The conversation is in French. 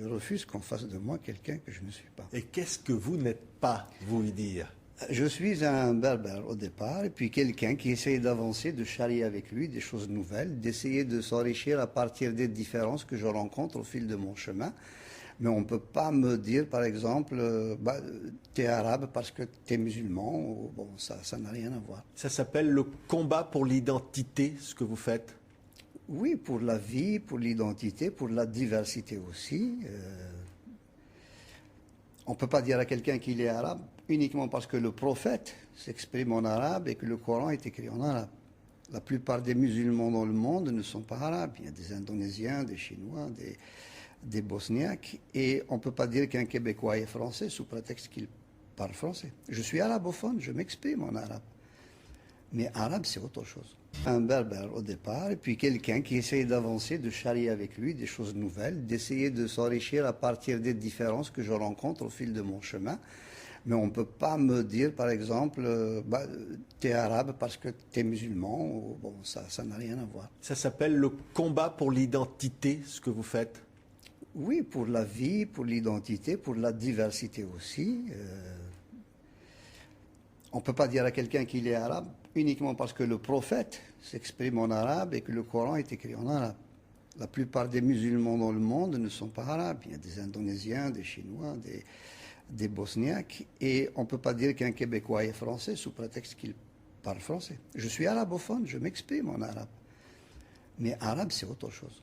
Je refuse qu'on fasse de moi quelqu'un que je ne suis pas. Et qu'est-ce que vous n'êtes pas, vous y dire? Je suis un berbère au départ, et puis quelqu'un qui essaye d'avancer, de charrier avec lui des choses nouvelles, d'essayer de s'enrichir à partir des différences que je rencontre au fil de mon chemin. Mais on ne peut pas me dire, par exemple, t'es arabe parce que t'es musulman. Bon, ça n'a rien à voir. Ça s'appelle le combat pour l'identité, ce que vous faites? Oui, pour la vie, pour l'identité, pour la diversité aussi. On ne peut pas dire à quelqu'un qu'il est arabe uniquement parce que le prophète s'exprime en arabe et que le Coran est écrit en arabe. La plupart des musulmans dans le monde ne sont pas arabes. Il y a des Indonésiens, des Chinois, des Bosniaques. Et on ne peut pas dire qu'un Québécois est français sous prétexte qu'il parle français. Je suis arabophone, je m'exprime en arabe. Mais arabe, c'est autre chose. Un berbère au départ, et puis quelqu'un qui essaye d'avancer, de charrier avec lui des choses nouvelles, d'essayer de s'enrichir à partir des différences que je rencontre au fil de mon chemin. Mais on ne peut pas me dire, par exemple, t'es arabe parce que t'es musulman. Bon, ça n'a rien à voir. Ça s'appelle le combat pour l'identité, ce que vous faites? Oui, pour la vie, pour l'identité, pour la diversité aussi. On ne peut pas dire à quelqu'un qu'il est arabe uniquement parce que le prophète s'exprime en arabe et que le Coran est écrit en arabe. La plupart des musulmans dans le monde ne sont pas arabes. Il y a des Indonésiens, des Chinois, des Bosniaques. Et on ne peut pas dire qu'un Québécois est français sous prétexte qu'il parle français. Je suis arabophone, je m'exprime en arabe. Mais arabe, c'est autre chose.